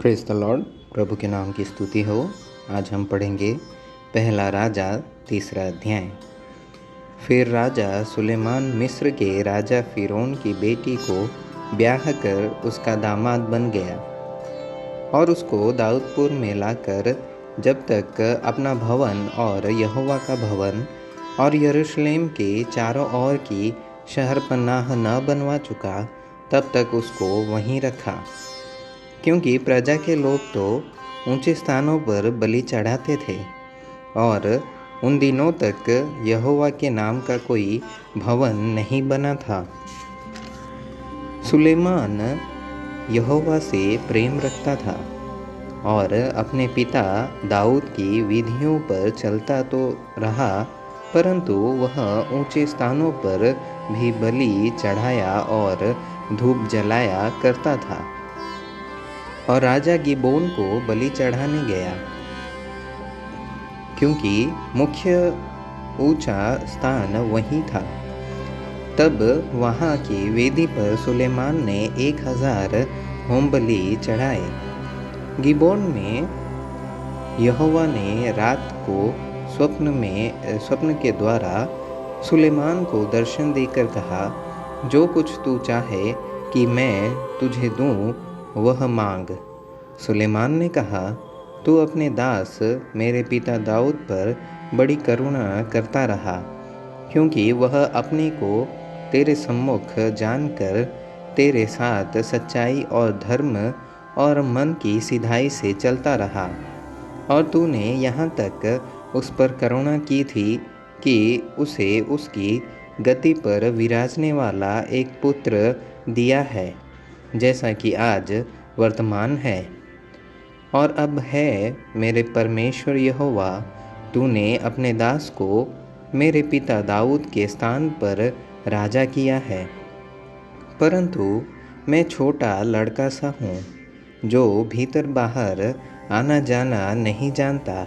Praise the Lord. प्रभु के नाम की स्तुति हो। आज हम पढ़ेंगे पहला राजा 3 अध्याय। फिर राजा सुलेमान मिस्र के राजा फिरौन की बेटी को ब्याह कर उसका दामाद बन गया और उसको दाऊदपुर में लाकर जब तक अपना भवन और यहोवा का भवन और यरूशलेम के चारों ओर की शहरपनाह न बनवा चुका तब तक उसको वहीं रखा, क्योंकि प्रजा के लोग तो ऊंचे स्थानों पर बलि चढ़ाते थे और उन दिनों तक यहोवा के नाम का कोई भवन नहीं बना था। सुलेमान यहोवा से प्रेम रखता था और अपने पिता दाऊद की विधियों पर चलता तो रहा, परंतु वह ऊंचे स्थानों पर भी बलि चढ़ाया और धूप जलाया करता था और राजा गिबोन को बलि चढ़ाने गया, क्योंकि मुख्य ऊंचा स्थान वही था। तब वहां की वेदी पर सुलेमान ने 1000 होम बलि चढ़ाए। गिबोन में यहोवा ने रात को स्वप्न के द्वारा सुलेमान को दर्शन देकर कहा, जो कुछ तू चाहे कि मैं तुझे दूं वह मांग। सुलेमान ने कहा, तू अपने दास मेरे पिता दाऊद पर बड़ी करुणा करता रहा, क्योंकि वह अपने को तेरे सम्मुख जानकर तेरे साथ सच्चाई और धर्म और मन की सिधाई से चलता रहा, और तूने यहाँ तक उस पर करुणा की थी कि उसे उसकी गति पर विराजने वाला एक पुत्र दिया है, जैसा कि आज वर्तमान है। और अब है मेरे परमेश्वर यहोवा, तूने अपने दास को मेरे पिता दाऊद के स्थान पर राजा किया है, परंतु मैं छोटा लड़का सा हूँ, जो भीतर बाहर आना जाना नहीं जानता।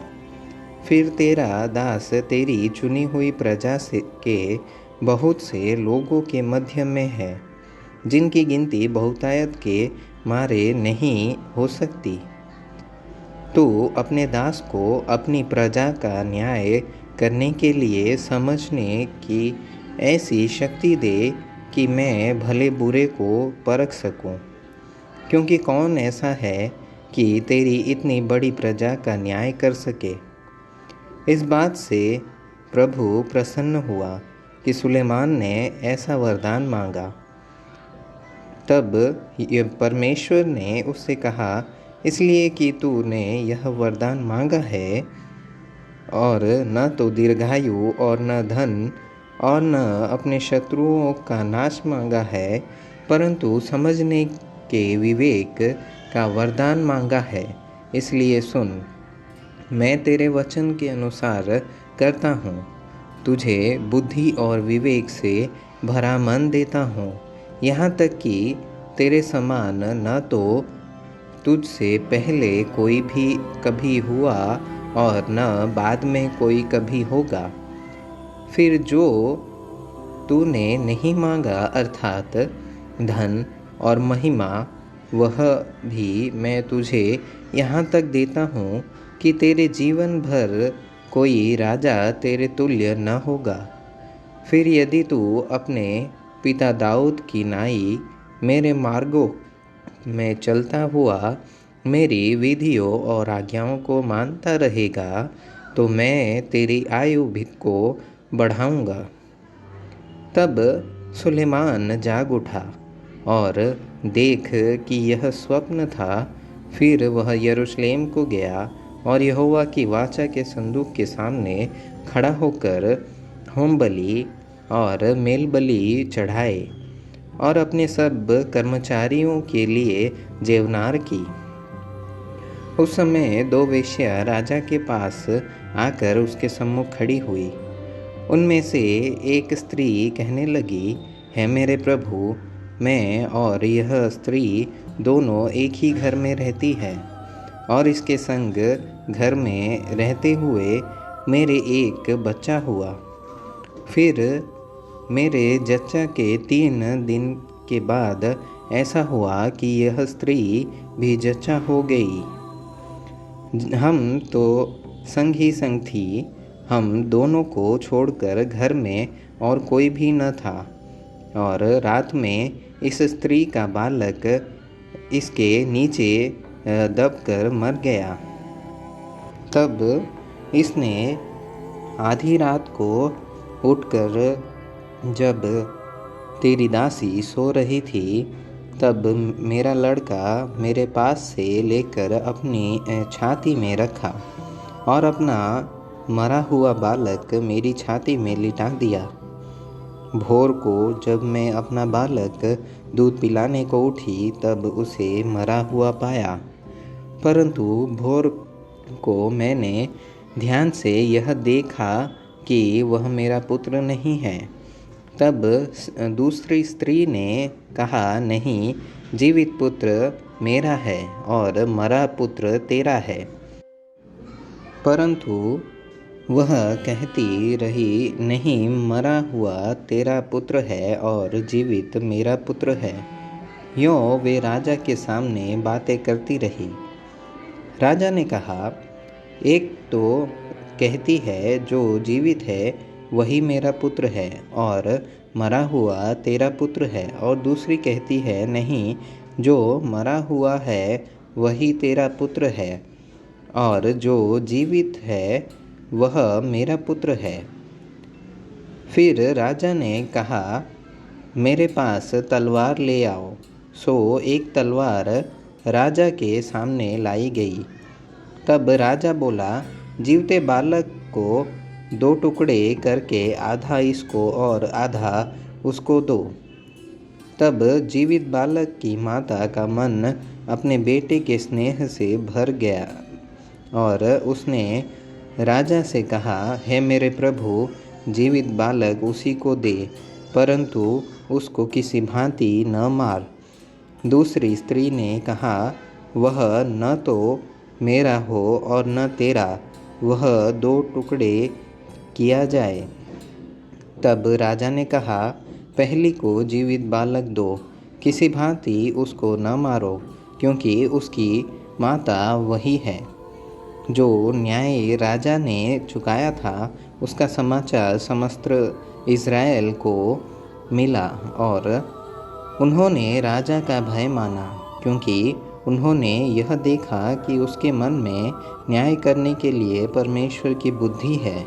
फिर तेरा दास तेरी चुनी हुई प्रजा के बहुत से लोगों के मध्य में है, जिनकी गिनती बहुतायत के मारे नहीं हो सकती। तू अपने दास को अपनी प्रजा का न्याय करने के लिए समझने की ऐसी शक्ति दे कि मैं भले बुरे को परख सकूं, क्योंकि कौन ऐसा है कि तेरी इतनी बड़ी प्रजा का न्याय कर सके। इस बात से प्रभु प्रसन्न हुआ कि सुलेमान ने ऐसा वरदान मांगा। तब परमेश्वर ने उससे कहा, इसलिए कि तूने यह वरदान मांगा है और न तो दीर्घायु और न धन और न अपने शत्रुओं का नाश मांगा है, परंतु समझने के विवेक का वरदान मांगा है। इसलिए सुन, मैं तेरे वचन के अनुसार करता हूँ, तुझे बुद्धि और विवेक से भरा मन देता हूँ, यहाँ तक कि तेरे समान न तो तुझसे पहले कोई भी कभी हुआ और न बाद में कोई कभी होगा। फिर जो तूने नहीं मांगा, अर्थात धन और महिमा, वह भी मैं तुझे यहाँ तक देता हूँ कि तेरे जीवन भर कोई राजा तेरे तुल्य न होगा। फिर यदि तू अपने पिता दाऊद की नाई मेरे मार्गों में चलता हुआ मेरी विधियों और आज्ञाओं को मानता रहेगा, तो मैं तेरी आयु भी को बढ़ाऊंगा। तब सुलेमान जाग उठा और देख कि यह स्वप्न था। फिर वह यरूशलेम को गया और यहोवा की वाचा के संदूक के सामने खड़ा होकर होम बलि और मेल बलि चढ़ाए और अपने सब कर्मचारियों के लिए जेवनार की। उस समय 2 वेश्या राजा के पास आकर उसके सम्मुख खड़ी हुई। उनमें से एक स्त्री कहने लगी, है मेरे प्रभु, मैं और यह स्त्री दोनों एक ही घर में रहती है, और इसके संग घर में रहते हुए मेरे एक बच्चा हुआ। फिर मेरे जच्चा के 3 दिन के बाद ऐसा हुआ कि यह स्त्री भी जच्चा हो गई। हम तो संग ही संग थी। हम दोनों को छोड़कर घर में और कोई भी न था। और रात में इस स्त्री का बालक इसके नीचे दबकर मर गया। तब इसने आधी रात को उठकर, जब तेरी दासी सो रही थी, तब मेरा लड़का मेरे पास से लेकर अपनी छाती में रखा और अपना मरा हुआ बालक मेरी छाती में लिटा दिया। भोर को जब मैं अपना बालक दूध पिलाने को उठी, तब उसे मरा हुआ पाया। परंतु भोर को मैंने ध्यान से यह देखा कि वह मेरा पुत्र नहीं है। तब दूसरी स्त्री ने कहा, नहीं, जीवित पुत्र मेरा है और मरा पुत्र तेरा है। परंतु वह कहती रही, नहीं, मरा हुआ तेरा पुत्र है और जीवित मेरा पुत्र है। यूँ वे राजा के सामने बातें करती रही। राजा ने कहा, एक तो कहती है जो जीवित है वही मेरा पुत्र है और मरा हुआ तेरा पुत्र है, और दूसरी कहती है, नहीं, जो मरा हुआ है वही तेरा पुत्र है और जो जीवित है वह मेरा पुत्र है। फिर राजा ने कहा, मेरे पास तलवार ले आओ। सो एक तलवार राजा के सामने लाई गई। तब राजा बोला, जीवते बालक को 2 टुकड़े करके आधा इसको और आधा उसको दो। तब जीवित बालक की माता का मन अपने बेटे के स्नेह से भर गया और उसने राजा से कहा, हे मेरे प्रभु, जीवित बालक उसी को दे, परंतु उसको किसी भांति न मार। दूसरी स्त्री ने कहा, वह न तो मेरा हो और न तेरा, वह 2 टुकड़े किया जाए। तब राजा ने कहा, पहली को जीवित बालक दो, किसी भांति उसको न मारो, क्योंकि उसकी माता वही है। जो न्याय राजा ने चुकाया था, उसका समाचार समस्त इज़राइल को मिला और उन्होंने राजा का भय माना, क्योंकि उन्होंने यह देखा कि उसके मन में न्याय करने के लिए परमेश्वर की बुद्धि है।